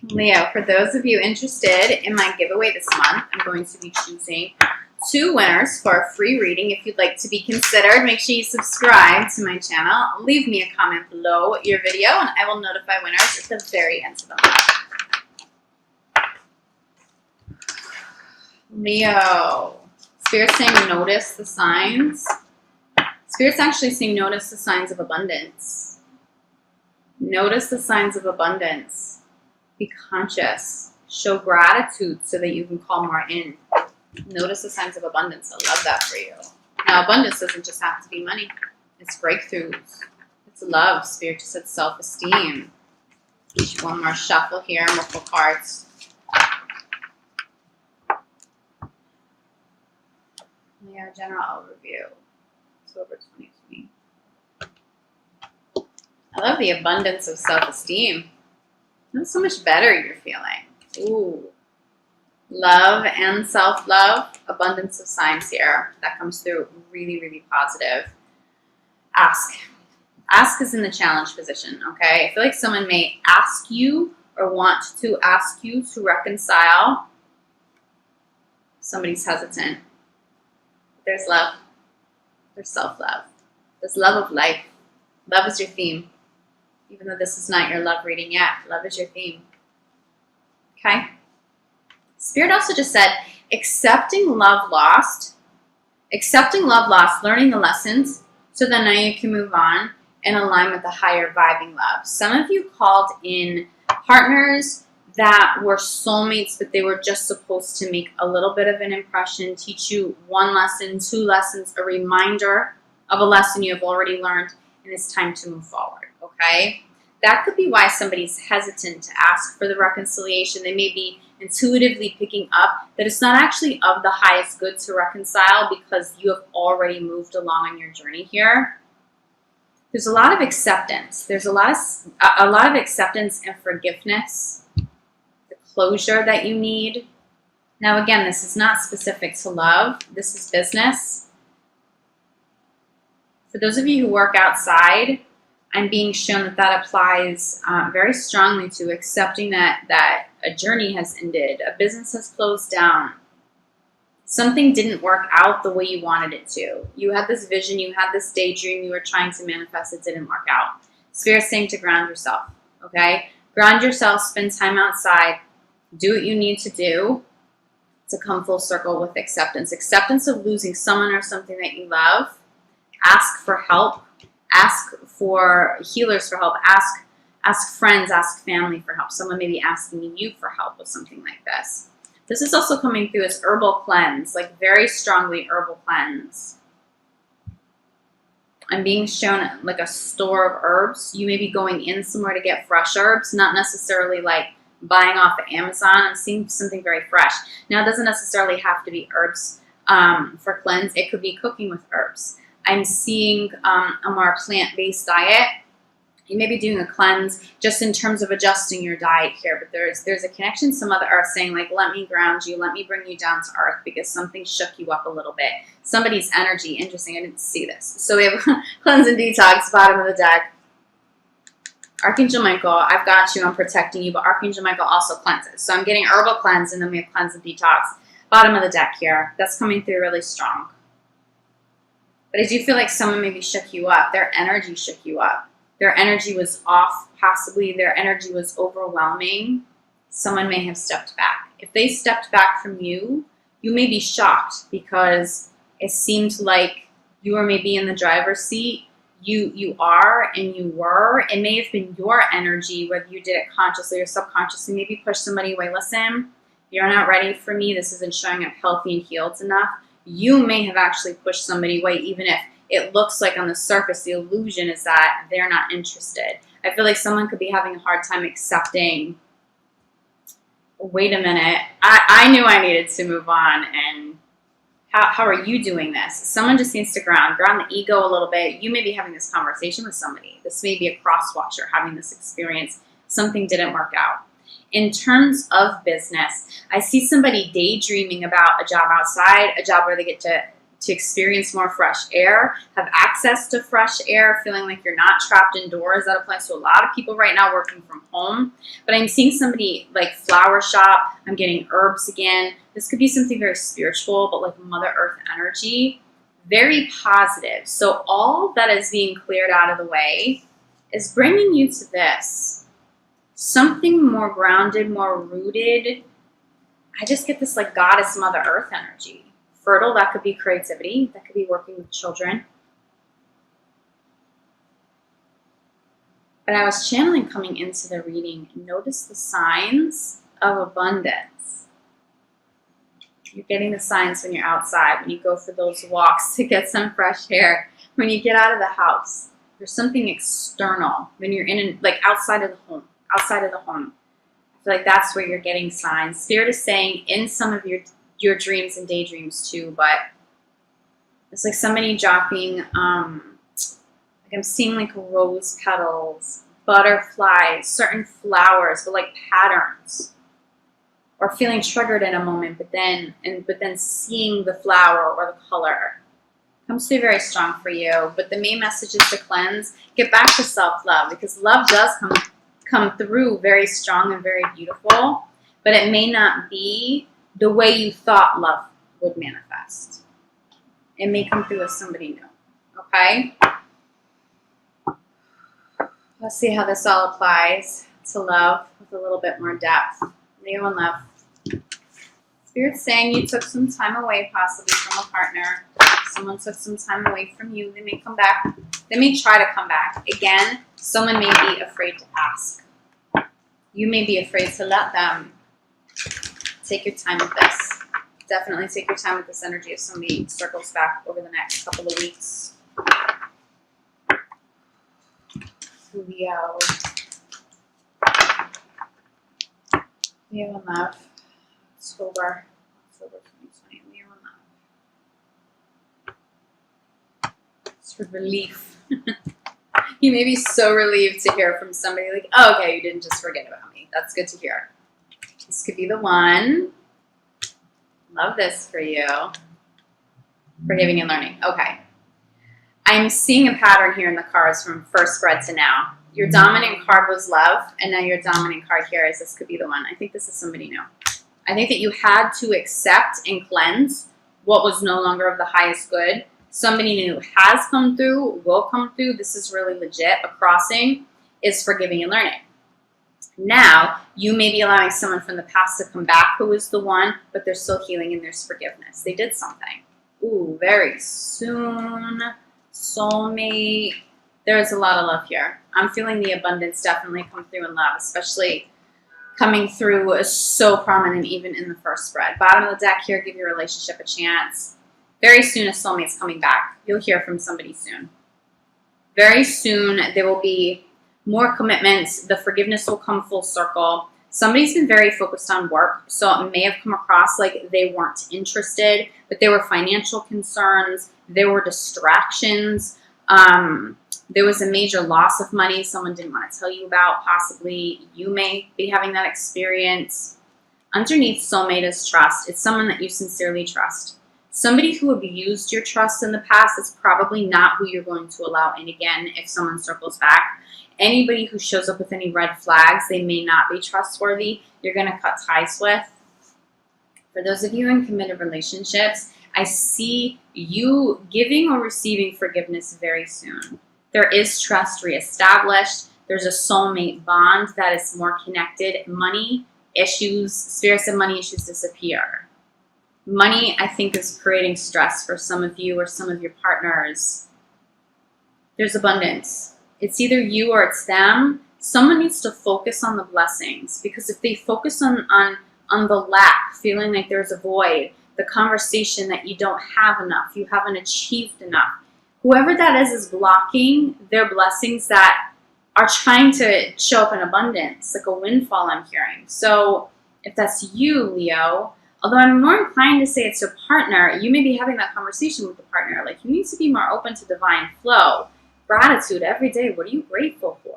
Leo, for those of you interested in my giveaway this month, I'm going to be choosing 2 winners for a free reading. If you'd like to be considered, make sure you subscribe to my channel. Leave me a comment below your video, and I will notify winners at the very end of the month. Leo, Spirit's saying notice the signs. Spirit's actually saying notice the signs of abundance. Notice the signs of abundance. Be conscious. Show gratitude so that you can call more in. Notice the signs of abundance. I love that for you. Now, abundance doesn't just have to be money. It's breakthroughs. It's love. Spirit just said self-esteem. One more shuffle here and we'll pull cards. Yeah, general overview. October 2020. I love the abundance of self-esteem. That's so much better you're feeling. Ooh. Love and self-love. Abundance of signs here. That comes through really, really positive. Ask. Ask is in the challenge position, okay? I feel like someone may ask you or want to ask you to reconcile. Somebody's hesitant. There's love. There's self-love. There's love of life. Love is your theme. Even though this is not your love reading yet, love is your theme. Okay? Spirit also just said, accepting love lost, learning the lessons, so that now you can move on and align with the higher vibing love. Some of you called in partners that were soulmates, but they were just supposed to make a little bit of an impression, teach you 1 lesson, 2 lessons, a reminder of a lesson you have already learned, and it's time to move forward. Okay, that could be why somebody's hesitant to ask for the reconciliation. They may be intuitively picking up that it's not actually of the highest good to reconcile because you have already moved along on your journey here. There's a lot of acceptance. There's a lot of acceptance and forgiveness, the closure that you need. Now, again, this is not specific to love. This is business. For those of you who work outside, I'm being shown that that applies very strongly to accepting that a journey has ended, a business has closed down, something didn't work out the way you wanted it to. You had this vision, you had this daydream, you were trying to manifest, it didn't work out. Spirit's saying to ground yourself, okay? Ground yourself, spend time outside, do what you need to do to come full circle with acceptance. Acceptance of losing someone or something that you love. Ask for help. Ask for healers for help. Ask friends, ask family for help. Someone may be asking you for help with something like this. This is also coming through as herbal cleanse, like very strongly herbal cleanse. I'm being shown like a store of herbs. You may be going in somewhere to get fresh herbs, not necessarily like buying off of Amazon. I'm seeing something very fresh. Now, it doesn't necessarily have to be herbs for cleanse. It could be cooking with herbs. I'm seeing a more plant-based diet. You may be doing a cleanse just in terms of adjusting your diet here, but there's a connection. Some other are saying like, let me ground you, let me bring you down to earth because something shook you up a little bit. Somebody's energy, interesting, I didn't see this. So we have cleanse and detox, bottom of the deck. Archangel Michael, I've got you, I'm protecting you, but Archangel Michael also cleanses. So I'm getting herbal cleanse and then we have cleanse and detox. Bottom of the deck here, that's coming through really strong. But I do feel like someone maybe shook you up. Their energy shook you up. Their energy was off, possibly. Their energy was overwhelming. Someone may have stepped back. If they stepped back from you, you may be shocked because it seemed like you were maybe in the driver's seat. You are and you were. It may have been your energy, whether you did it consciously or subconsciously. Maybe push somebody away. Listen, you're not ready for me. This isn't showing up healthy and healed enough. You may have actually pushed somebody away, even if it looks like on the surface the illusion is that they're not interested. I feel like someone could be having a hard time accepting, wait a minute, I knew I needed to move on, and how are you doing this? Someone just needs to ground the ego a little bit. You may be having this conversation with somebody. This may be a cross-watcher having this experience. Something didn't work out. In terms of business, I see somebody daydreaming about a job outside, a job where they get to to experience more fresh air, have access to fresh air, feeling like you're not trapped indoors. That applies to a lot of people right now working from home. But I'm seeing somebody like flower shop. I'm getting herbs again. This could be something very spiritual, but like Mother Earth energy. Very positive. So all that is being cleared out of the way is bringing you to this. Something more grounded, more rooted. I just get this like goddess Mother Earth energy. Fertile, that could be creativity. That could be working with children. But I was channeling coming into the reading. Notice the signs of abundance. You're getting the signs when you're outside, when you go for those walks to get some fresh air, when you get out of the house. There's something external when you're like outside of the home. Outside of the home. I feel like that's where you're getting signs. Spirit is saying in some of your dreams and daydreams too, but it's like somebody dropping, like I'm seeing like rose petals, butterflies, certain flowers, but like patterns, or feeling triggered in a moment, but then seeing the flower or the color comes to be very strong for you. But the main message is to cleanse, get back to self-love, because love does come through very strong and very beautiful, but it may not be the way you thought love would manifest. It may come through as somebody new. Okay? Let's see how this all applies to love with a little bit more depth. Leo and love. Spirit's saying you took some time away possibly from a partner. Someone took some time away from you. They may come back. They may try to come back. Again, someone may be afraid to ask. You may be afraid to let them. Take your time with this. Definitely take your time with this energy if somebody circles back over the next couple of weeks. Leo. Leo and love. October 2020. Leo and love. It's for relief. You may be so relieved to hear from somebody like, oh, okay, you didn't just forget about me. That's good to hear. This could be the one. Love this for you. Forgiving and learning. Okay. I'm seeing a pattern here in the cards from first spread to now. Your dominant card was love, and now your dominant card here is this could be the one. I think this is somebody new. I think that you had to accept and cleanse what was no longer of the highest good. Somebody new has come through, will come through. This is really legit. A crossing is forgiving and learning. Now, you may be allowing someone from the past to come back who is the one, but they're still healing and there's forgiveness. They did something. Ooh, very soon. Soulmate. There's a lot of love here. I'm feeling the abundance definitely come through in love, especially coming through is so prominent even in the first spread. Bottom of the deck here, give your relationship a chance. Very soon a soulmate's coming back. You'll hear from somebody soon. Very soon there will be more commitments. The forgiveness will come full circle. Somebody's been very focused on work, so it may have come across like they weren't interested, but there were financial concerns. There were distractions. There was a major loss of money someone didn't want to tell you about. Possibly you may be having that experience. Underneath soulmate is trust. It's someone that you sincerely trust. Somebody who abused your trust in the past is probably not who you're going to allow in again if someone circles back. Anybody who shows up with any red flags, they may not be trustworthy. You're going to cut ties with. For those of you in committed relationships, I see you giving or receiving forgiveness very soon. There is trust reestablished. There's a soulmate bond that is more connected. Money issues, spirits and money issues disappear. Money, I think, is creating stress for some of you or some of your partners. There's abundance. It's either you or it's them. Someone needs to focus on the blessings, because if they focus on the lack, feeling like there's a void, the conversation that you don't have enough, you haven't achieved enough, whoever that is blocking their blessings that are trying to show up in abundance, like a windfall I'm hearing. So if that's you, Leo, although I'm more inclined to say it's your partner, you may be having that conversation with the partner. Like, you need to be more open to divine flow. Gratitude every day. What are you grateful for?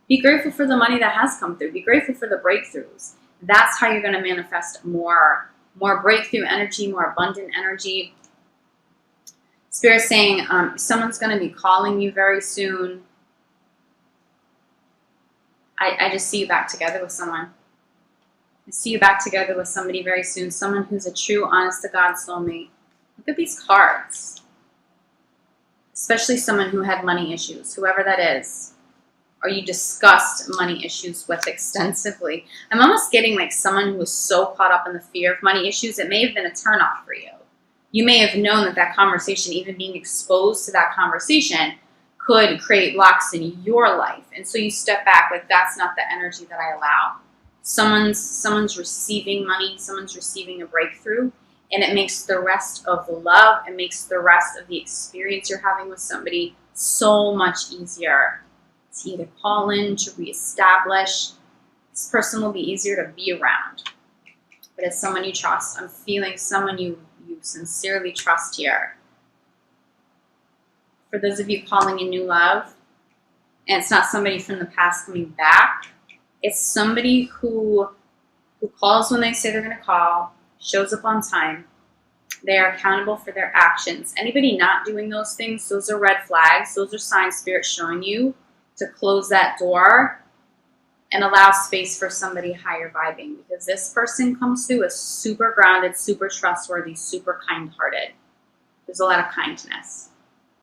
Be grateful for the money that has come through. Be grateful for the breakthroughs. That's how you're going to manifest more breakthrough energy, more abundant energy. Spirit's saying someone's going to be calling you very soon. I just see you back together with someone. I see you back together with somebody very soon. Someone who's a true, honest-to-God soulmate. Look at these cards. Especially someone who had money issues, whoever that is. Or you discussed money issues with extensively. I'm almost getting like someone who was so caught up in the fear of money issues, it may have been a turnoff for you. You may have known that that conversation, even being exposed to that conversation, could create blocks in your life. And so you step back, like that's not the energy that I allow. Someone's receiving money, someone's receiving a breakthrough, and it makes the rest of the love, it makes the rest of the experience you're having with somebody so much easier. To either call in, to reestablish. This person will be easier to be around. But it's someone you trust. I'm feeling someone you sincerely trust here. For those of you calling in new love, and it's not somebody from the past coming back, it's somebody who calls when they say they're going to call, shows up on time. They are accountable for their actions. Anybody not doing those things, those are red flags. Those are signs Spirit showing you to close that door and allow space for somebody higher vibing, because this person comes through as super grounded, super trustworthy, super kind-hearted. There's a lot of kindness.